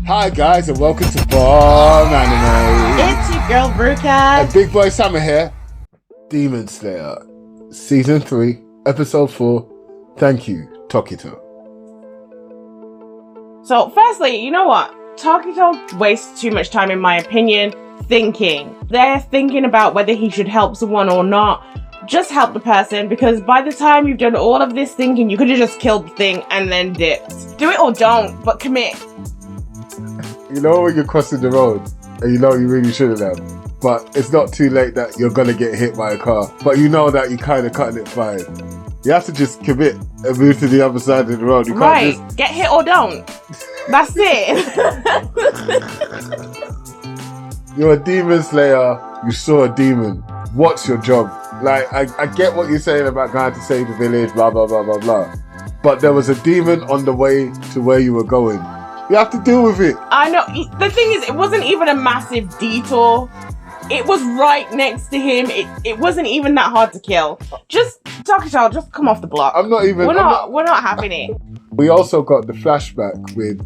Hi guys and welcome to Bomb Anime. It's your girl Bruca. And Big Boy Summer here. Demon Slayer, Season 3, Episode 4. Thank you, Tokito. So firstly, you know what? Tokito wastes too much time, in my opinion, thinking. They're thinking about whether he should help someone or not. Just help the person, because by the time you've done all of this thinking, you could have just killed the thing and then dipped. Do it or don't, but commit. You know when you're crossing the road and you know you really shouldn't have, but it's not too late that you're gonna get hit by a car, but you know that you kind of cutting it fine. You have to just commit and move to the other side of the road. You can't just... Get hit or don't. That's it. You're a demon slayer. You saw a demon. What's your job? Like, I get what you're saying about going to save the village, blah, blah, blah, blah, blah. But there was a demon on the way to where you were going. You have to deal with it. I know. The thing is, it wasn't even a massive detour. It was right next to him. It wasn't even that hard to kill. Just, Tokito, just come off the block. We're not having it. We also got the flashback with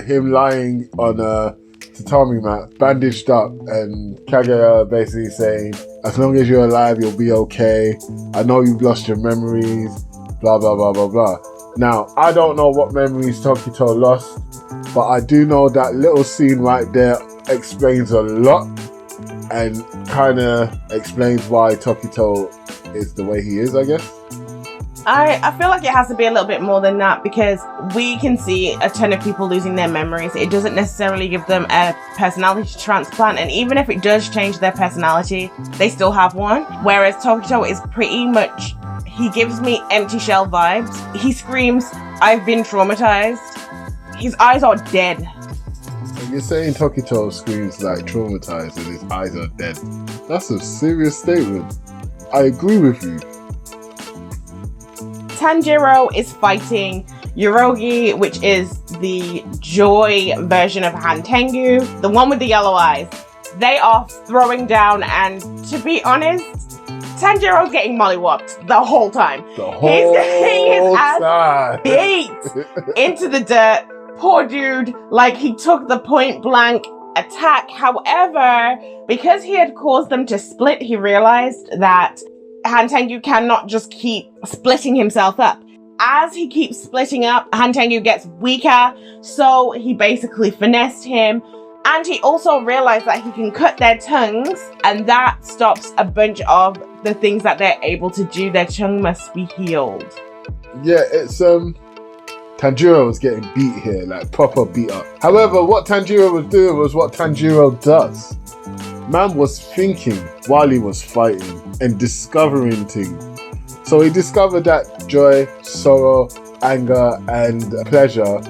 him lying on a tatami mat, bandaged up, and Kaguya basically saying, as long as you're alive, you'll be okay. I know you've lost your memories, blah, blah, blah, blah, blah. Now, I don't know what memories Tokito lost, but I do know that little scene right there explains a lot and kind of explains why Tokito is the way he is, I guess. I feel like it has to be a little bit more than that, because we can see a ton of people losing their memories. It doesn't necessarily give them a personality transplant, and even if it does change their personality, they still have one. Whereas Tokito is pretty much, he gives me empty shell vibes. He screams, I've been traumatized. His eyes are dead. So you're saying Tokito screams like traumatized and his eyes are dead. That's a serious statement. I agree with you. Tanjiro is fighting Urogi, which is the joy version of Hantengu, the one with the yellow eyes. They are throwing down, and to be honest, Tanjiro's getting mollywopped the whole time. He's getting his ass beat into the dirt. Poor dude, like he took the point blank attack. However, because he had caused them to split, he realized that Hantengu cannot just keep splitting himself up. As he keeps splitting up, Hantengu gets weaker, so he basically finessed him. And he also realized that he can cut their tongues, and that stops a bunch of the things that they're able to do. Their tongue must be healed. Yeah, it's Tanjiro was getting beat here, like proper beat up. However, what Tanjiro was doing was what Tanjiro does. Man was thinking while he was fighting and discovering things. So he discovered that joy, sorrow, anger, and pleasure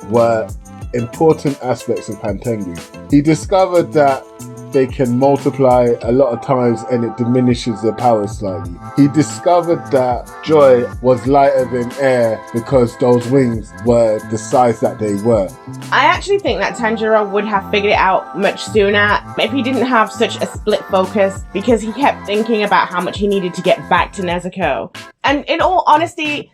were important aspects of Hantengu. He discovered that they can multiply a lot of times and it diminishes their power slightly. He discovered that joy was lighter than air because those wings were the size that they were. I actually think that Tanjiro would have figured it out much sooner if he didn't have such a split focus, because he kept thinking about how much he needed to get back to Nezuko. And in all honesty,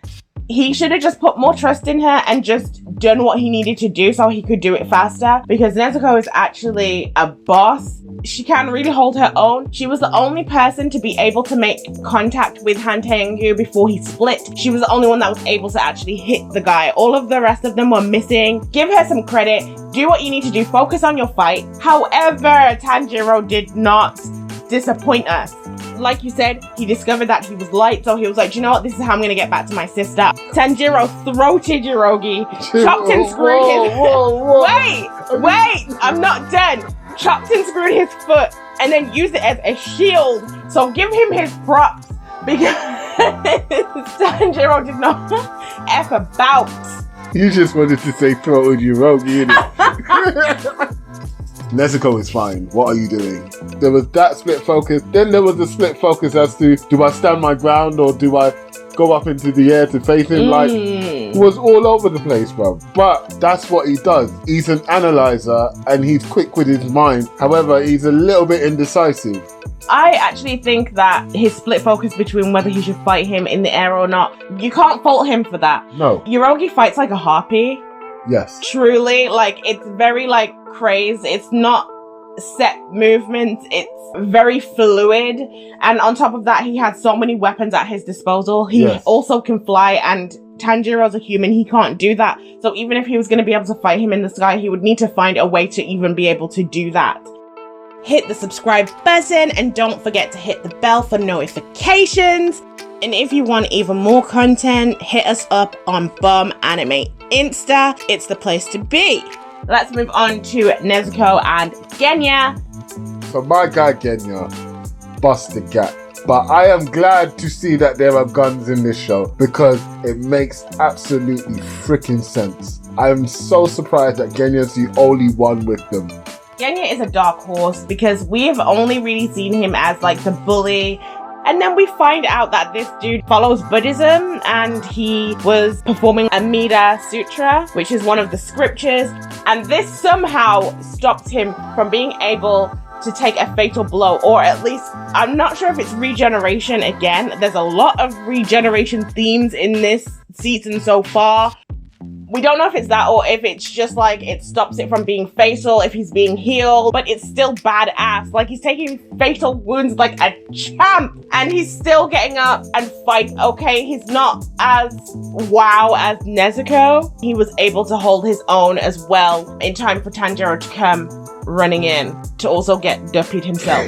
he should have just put more trust in her and just done what he needed to do so he could do it faster, because Nezuko is actually a boss. She can really hold her own. She was the only person to be able to make contact with Hantengu before he split. She was the only one that was able to actually hit the guy. All of the rest of them were missing. Give her some credit. Do what you need to do. Focus on your fight. However, Tanjiro did not disappoint us. Like you said, he discovered that he was light, so he was like, do you know what? This is how I'm going to get back to my sister. Tanjiro throated Urogi, chopped and screwed his... Wait, I'm not done. Chopped and screwed his foot, and then used it as a shield. So give him his props, because Tanjiro did not F about. You just wanted to say throated Urogi, innit? Nezuko is fine. What are you doing? There was that split focus. Then there was the split focus as to, do I stand my ground or do I go up into the air to face him? Like, it was all over the place, bro. But that's what he does. He's an analyzer and he's quick with his mind. However, he's a little bit indecisive. I actually think that his split focus between whether he should fight him in the air or not, you can't fault him for that. No. Urogi fights like a harpy. Yes. Truly, like, it's very, like, crazed. It's not set movements. It's very fluid. And on top of that, he had so many weapons at his disposal. He also can fly, and Tanjiro's a human. He can't do that. So even if he was going to be able to fight him in the sky, he would need to find a way to even be able to do that. Hit the subscribe button and don't forget to hit the bell for notifications. And if you want even more content, hit us up on Bum Anime Insta. It's the place to be. Let's move on to Nezuko and Genya. So my guy Genya bust the gap. But I am glad to see that there are guns in this show because it makes absolutely freaking sense. I am so surprised that Genya's the only one with them. Genya is a dark horse because we have only really seen him as like the bully. And then we find out that this dude follows Buddhism and he was performing Amida Sutra, which is one of the scriptures. And this somehow stops him from being able to take a fatal blow, or at least, I'm not sure if it's regeneration again. There's a lot of regeneration themes in this season so far. We don't know if it's that or if it's just like it stops it from being fatal if he's being healed, but it's still badass. Like, he's taking fatal wounds like a champ and he's still getting up and fight. Okay, he's not as wow as Nezuko. He was able to hold his own as well in time for Tanjiro to come running in to also get duppied himself.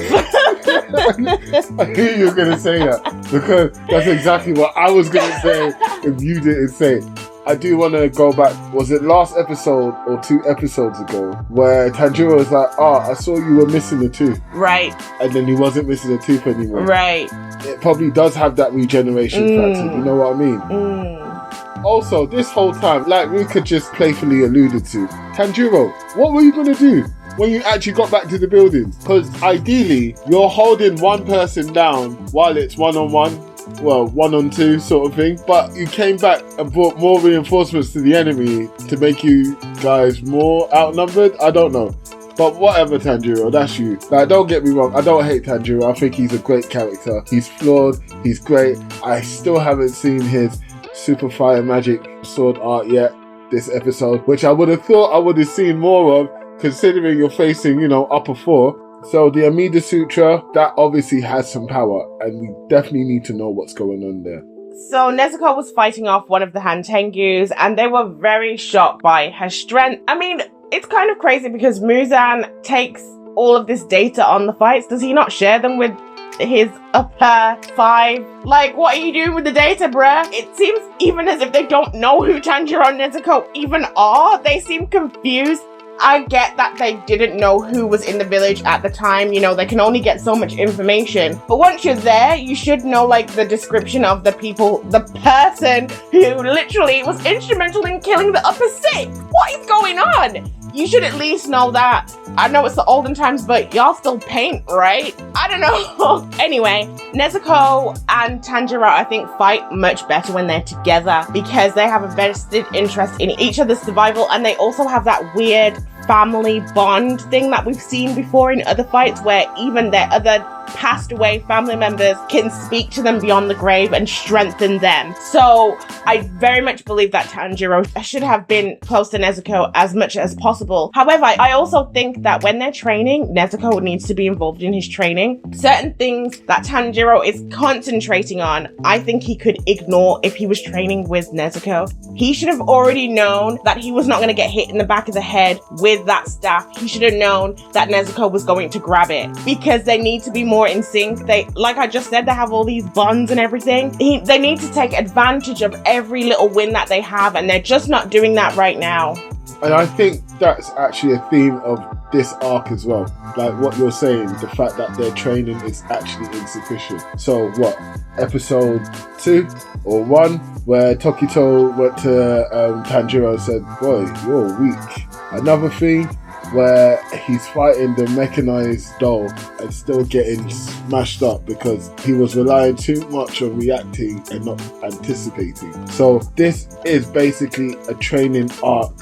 I knew you were going to say that because that's exactly what I was going to say if you didn't say it. I do want to go back, was it last episode or 2 episodes ago, where Tanjiro was like, I saw you were missing a tooth. Right. And then he wasn't missing a tooth anymore. Right. It probably does have that regeneration factor, you know what I mean? Also, this whole time, like Rika just playfully alluded to, Tanjiro, what were you going to do when you actually got back to the building? Because ideally, you're holding one person down while it's one-on-one. Well, 1-on-2 sort of thing, but you came back and brought more reinforcements to the enemy to make you guys more outnumbered. I don't know, but whatever, Tanjiro, that's you. Like, don't get me wrong, I don't hate Tanjiro. I think he's a great character. He's flawed, he's great. I still haven't seen his super fire magic sword art yet this episode, which I would have thought I would have seen more of, considering you're facing, upper 4. So the Amida Sutra, that obviously has some power, and we definitely need to know what's going on there. So Nezuko was fighting off one of the Hantengus, and they were very shocked by her strength. I mean, it's kind of crazy because Muzan takes all of this data on the fights. Does he not share them with his upper 5? Like, what are you doing with the data, bruh? It seems even as if they don't know who Tanjiro and Nezuko even are. They seem confused. I get that they didn't know who was in the village at the time. They can only get so much information. But once you're there, you should know, like, the description of the people, the person who literally was instrumental in killing the upper 6. What is going on? You should at least know that. I know it's the olden times, but y'all still paint, right? I don't know. Anyway, Nezuko and Tanjiro, I think, fight much better when they're together because they have a vested interest in each other's survival, and they also have that weird family bond thing that we've seen before in other fights where even their other passed away family members can speak to them beyond the grave and strengthen them. So I very much believe that Tanjiro should have been close to Nezuko as much as possible. However, I also think that when they're training, Nezuko needs to be involved in his training. Certain things that Tanjiro is concentrating on, I think he could ignore if he was training with Nezuko. He should have already known that he was not going to get hit in the back of the head with that staff. He should have known that Nezuko was going to grab it because they need to be more in sync. They, like I just said, they have all these bonds and everything. They need to take advantage of every little win that they have, and they're just not doing that right now. And I think that's actually a theme of this arc as well. Like what you're saying, the fact that their training is actually insufficient. So what, episode 2 or 1, where Tokito went to Tanjiro and said, boy, you're weak. Another thing where he's fighting the mechanized doll and still getting smashed up because he was relying too much on reacting and not anticipating. So this is basically a training arc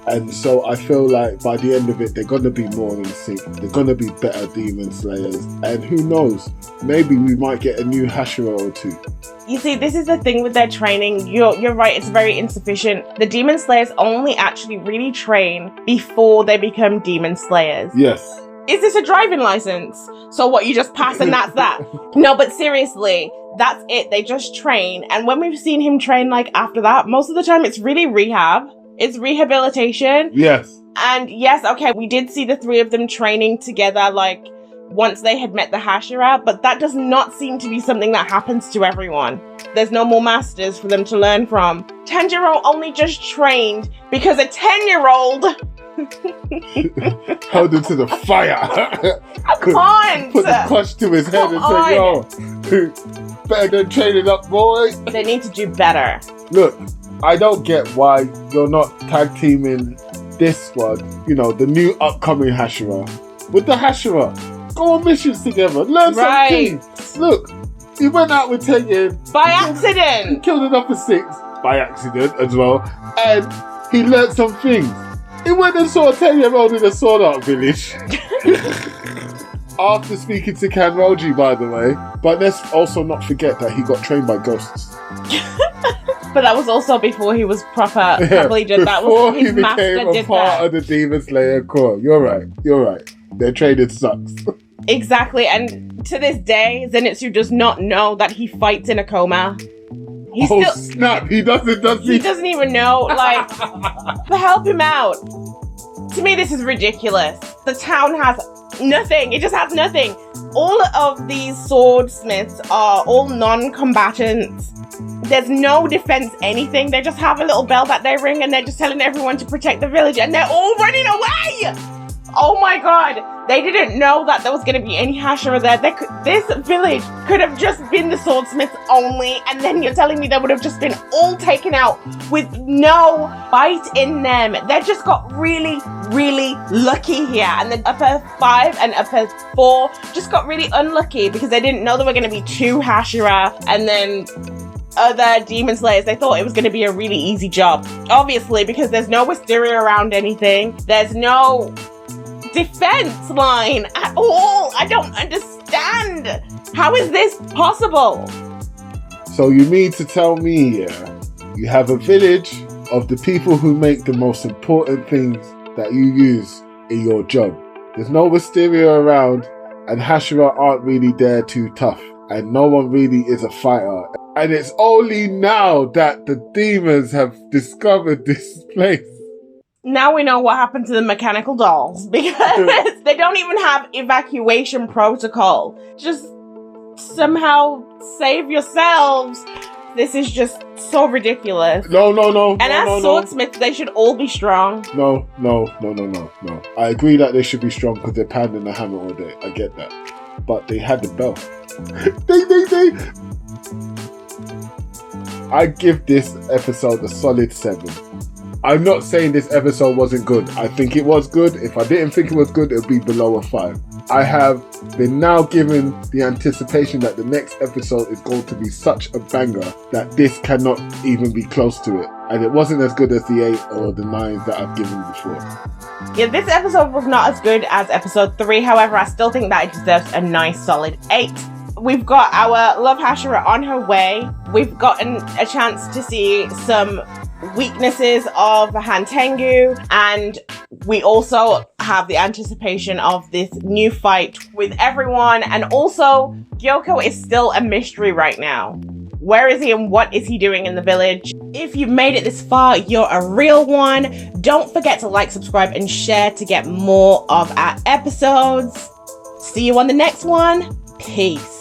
And so I feel like by the end of it, they're going to be more in sync. They're going to be better demon slayers. And who knows, maybe we might get a new Hashira or two. You see, this is the thing with their training. You're right, it's very insufficient. The demon slayers only actually really train before they become demon slayers. Yes. Is this a driving license? So what, you just pass and that's that? No, but seriously, that's it. They just train. And when we've seen him train like after that, most of the time it's really rehab. It's rehabilitation. Yes. And yes, okay, we did see the three of them training together, like, once they had met the Hashira, but that does not seem to be something that happens to everyone. There's no more masters for them to learn from. Tanjiro only just trained because a 10-year-old held him to the fire. Come on! Put the clutch to his head and said, yo, better than training up, boy. They need to do better. Look, I don't get why you're not tag teaming this squad, you know, the new upcoming Hashira, with the Hashira. Go on missions together, learn something. Look, he went out with Tengen. By accident! He killed another 6 by accident as well. And he learned some things. He went and saw a 10-year-old in a sword art village. After speaking to Kanroji, by the way. But let's also not forget that he got trained by ghosts. But that was also before he was properly did that. Was his master became a part of the Demon Slayer Corps. You're right. Their training sucks. Exactly, and to this day, Zenitsu does not know that he fights in a coma. Snap! He doesn't, does he? He doesn't even know, like, but help him out. To me, this is ridiculous. The town has nothing. It just has nothing. All of these swordsmiths are all non-combatants. There's no defense anything. They just have a little bell that they ring and they're just telling everyone to protect the village and they're all running away! Oh my god! They didn't know that there was going to be any Hashira there. This village could have just been the swordsmiths only, and then you're telling me they would have just been all taken out with no fight in them. They just got really, really lucky here. And the upper 5 and upper 4 just got really unlucky because they didn't know there were going to be 2 Hashira and then other demon slayers. They thought it was going to be a really easy job. Obviously, because there's no wisteria around anything. There's no defense line at all. I don't understand. How is this possible? So you mean to tell me, you have a village of the people who make the most important things that you use in your job. There's no wisteria around, and Hashira aren't really there too tough, and no one really is a fighter. And it's only now that the demons have discovered this place. Now we know what happened to the mechanical dolls, because they don't even have evacuation protocol. Just somehow save yourselves. This is just so ridiculous. No. And as swordsmiths, they should all be strong. No. I agree that they should be strong because they're pounding the hammer all day. I get that. But they had the bell. I give this episode a solid 7. I'm not saying this episode wasn't good. I think it was good. If I didn't think it was good, it would be below a 5. I have been now given the anticipation that the next episode is going to be such a banger that this cannot even be close to it. And it wasn't as good as the 8 or the 9s that I've given before. Yeah, this episode was not as good as episode 3. However, I still think that it deserves a nice solid 8. We've got our Love Hashira on her way. We've gotten a chance to see some weaknesses of Hantengu, and we also have the anticipation of this new fight with everyone. And also, Gyoko is still a mystery right now. Where is he and what is he doing in the village? If you've made it this far, you're a real one. Don't forget to like, subscribe, and share to get more of our episodes. See you on the next one. Peace.